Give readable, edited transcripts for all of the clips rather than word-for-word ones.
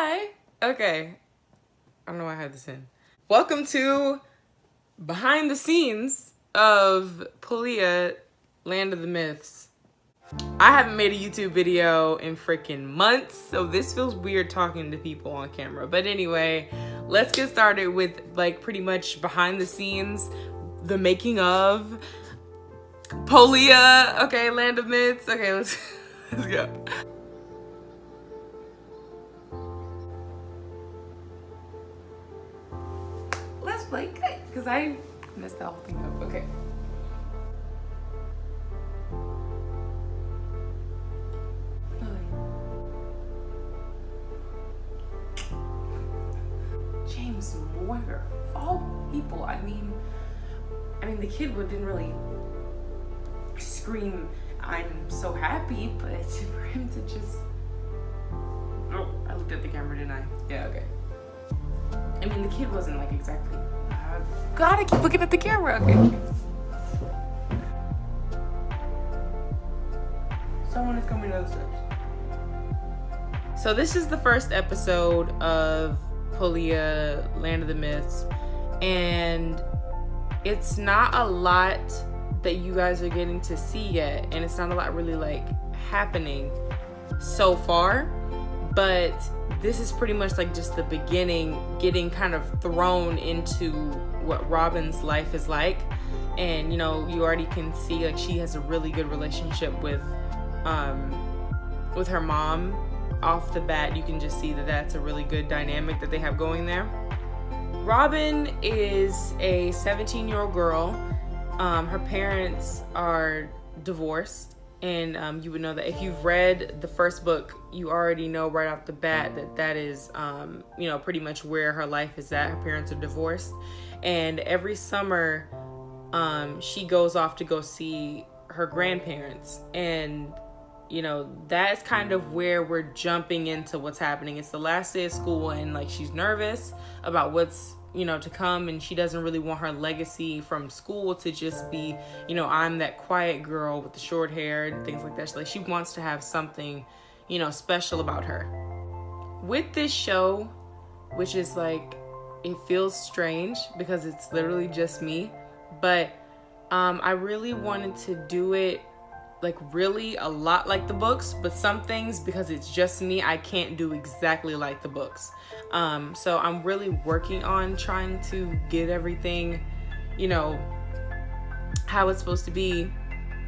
Hi. Okay. I don't know why I had this in. Welcome to behind the scenes of Palia, Land of the Myths. I haven't made a YouTube video in freaking months, so this feels weird talking to people on camera. But anyway, let's get started with like pretty much behind the scenes, the making of Palia. Okay, Land of Myths. Okay, let's go. Let's play good, because I messed the whole thing up. Okay. James Moyer, of all people. I mean, the kid didn't really scream, "I'm so happy," but for him to just, oh, I looked at the camera, didn't I? Yeah, okay. I mean, the kid wasn't like exactly, God, I keep looking at the camera. Okay. Someone is coming down the steps. So this is the first episode of Palia, Land of the Myths, and it's not a lot that you guys are getting to see yet, and it's not a lot really like happening so far, but this is pretty much like just the beginning, getting kind of thrown into what Robin's life is like. And you know, you already can see like she has a really good relationship with her mom. Off the bat, you can just see that that's a really good dynamic that they have going there. Robin is a 17-year-old girl. Her parents are divorced, and you would know that if you've read the first book. You already know right off the bat that is you know, pretty much where her life is at. Her parents are divorced, and every summer she goes off to go see her grandparents, and you know, that's kind of where we're jumping into what's happening. It's the last day of school, and like she's nervous about what's, you know, to come, and she doesn't really want her legacy from school to just be, you know, I'm that quiet girl with the short hair and things like that. She wants to have something, you know, special about her. With this show, which is like, it feels strange because it's literally just me, but I really wanted to do it like really a lot like the books, but some things, because it's just me, I can't do exactly like the books. So I'm really working on trying to get everything, you know, how it's supposed to be,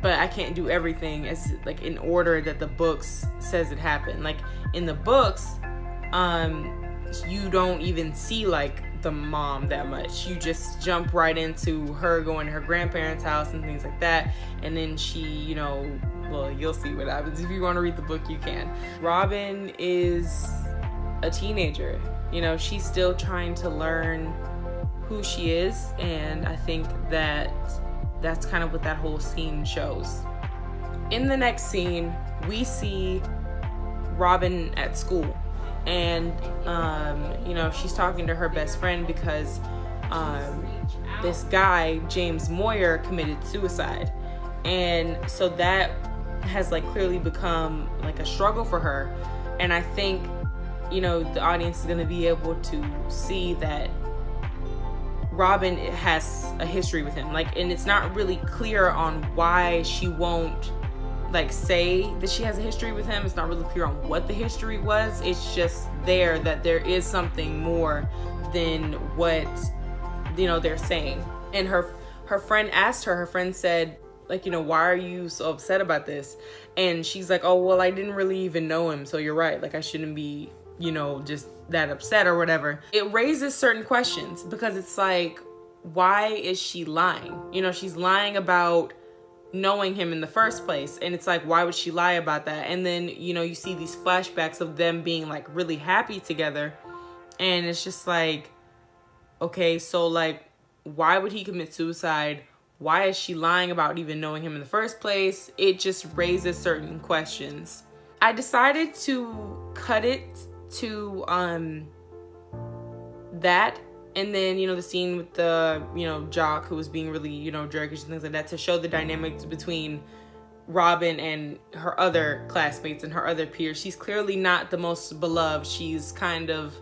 but I can't do everything as like in order that the books says it happened. Like in the books, you don't even see like the mom that much. You just jump right into her going to her grandparents' house and things like that, and then she, you know, well, you'll see what happens. If you want to read the book, you can. Robin is a teenager, you know, she's still trying to learn who she is, and I think that that's kind of what that whole scene shows. In the next scene, we see Robin at school, and you know, she's talking to her best friend because this guy, James Moyer, committed suicide, and so that has like clearly become like a struggle for her. And I think, you know, the audience is going to be able to see that Robin has a history with him, like, and it's not really clear on why she won't like say that she has a history with him. It's not really clear on what the history was. It's just there that there is something more than what, you know, they're saying. And her friend asked her, her friend said, like, you know, why are you so upset about this? And she's like, oh, well, I didn't really even know him, so you're right, like I shouldn't be, you know, just that upset or whatever. It raises certain questions, because it's like, why is she lying? You know, she's lying about knowing him in the first place, and it's like, why would she lie about that? And then, you know, you see these flashbacks of them being like really happy together, and it's just like, okay, so like, why would he commit suicide? Why is she lying about even knowing him in the first place? It just raises certain questions. I decided to cut it to that, and then, you know, the scene with the, you know, jock who was being really, you know, jerkish and things like that, to show the dynamics between Robin and her other classmates and her other peers. She's clearly not the most beloved. She's kind of,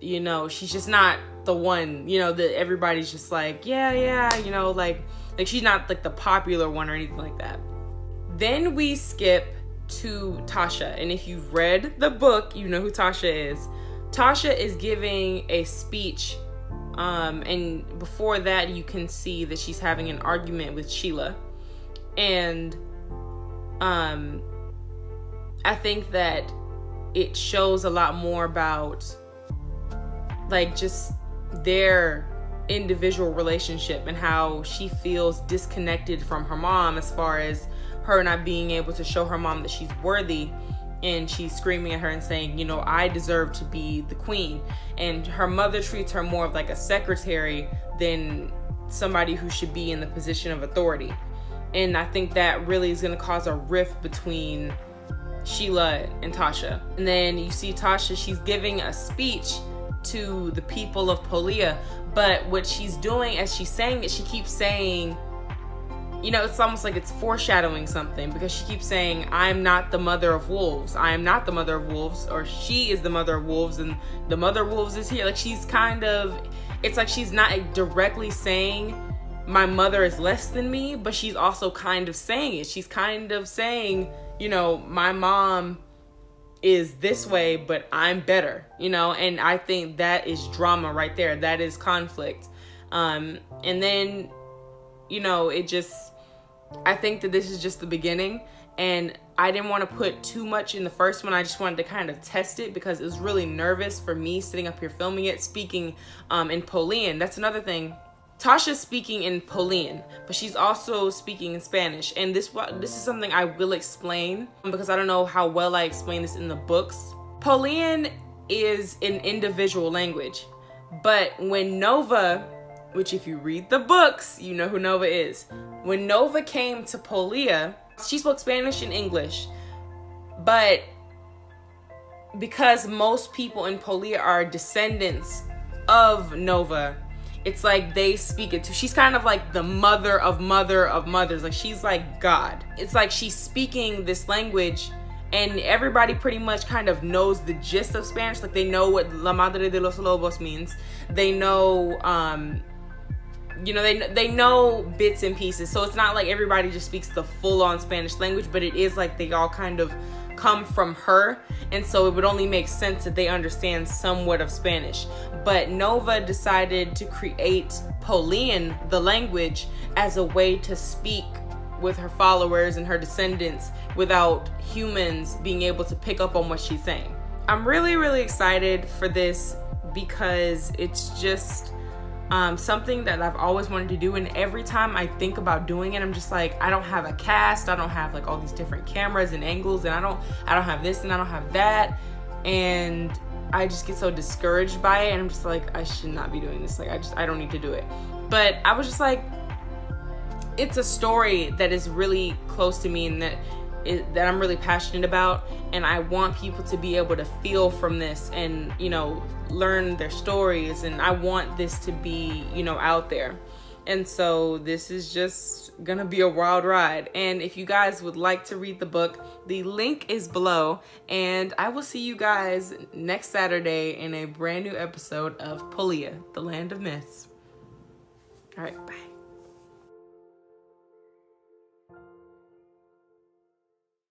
you know, she's just not the one, you know, that everybody's just like, yeah, you know, like she's not like the popular one or anything like that. Then we skip to Tasha. And if you've read the book, you know who Tasha is. Tasha is giving a speech. And before that, you can see that she's having an argument with Sheila. And I think that it shows a lot more about like just their individual relationship and how she feels disconnected from her mom, as far as her not being able to show her mom that she's worthy. And she's screaming at her and saying, you know, I deserve to be the queen. And her mother treats her more of like a secretary than somebody who should be in the position of authority. And I think that really is going to cause a rift between Sheila and Tasha. And then you see Tasha, she's giving a speech to the people of Polia. But what she's doing as she's saying it, she keeps saying, you know, it's almost like it's foreshadowing something, because she keeps saying, I'm not the mother of wolves. I am not the mother of wolves, or she is the mother of wolves, and the mother of wolves is here. Like she's kind of, it's like she's not directly saying my mother is less than me, but she's also kind of saying it. She's kind of saying, you know, my mom is this way, but I'm better, you know, and I think that is drama right there. That is conflict. And then, you know, it just, I think that this is just the beginning, and I didn't want to put too much in the first one. I just wanted to kind of test it, because it was really nervous for me sitting up here filming it, speaking in Polian. That's another thing. Tasha's speaking in Polian, but she's also speaking in Spanish. And this is something I will explain, because I don't know how well I explain this in the books. Polian is an individual language, but when Nova, which if you read the books, you know who Nova is. When Nova came to Polia, she spoke Spanish and English, but because most people in Polia are descendants of Nova, it's like they speak it too. She's kind of like the mother of mothers. Like she's like God. It's like she's speaking this language, and everybody pretty much kind of knows the gist of Spanish. Like they know what La Madre de los Lobos means. They know, you know, they know bits and pieces. So it's not like everybody just speaks the full-on Spanish language, but it is like they all kind of come from her, and so it would only make sense that they understand somewhat of Spanish. But Nova decided to create Polian, the language, as a way to speak with her followers and her descendants without humans being able to pick up on what she's saying. I'm really, really excited for this, because it's just something that I've always wanted to do, and every time I think about doing it, I'm just like, I don't have a cast, I don't have like all these different cameras and angles, and I don't have this and I don't have that, and I just get so discouraged by it, and I'm just like, I should not be doing this. Like I don't need to do it. But I was just like, it's a story that is really close to me, and that I'm really passionate about, and I want people to be able to feel from this and, you know, learn their stories, and I want this to be, you know, out there. And so this is just gonna be a wild ride. And if you guys would like to read the book, the link is below, and I will see you guys next Saturday in a brand new episode of Polia, the Land of Myths. All right, bye.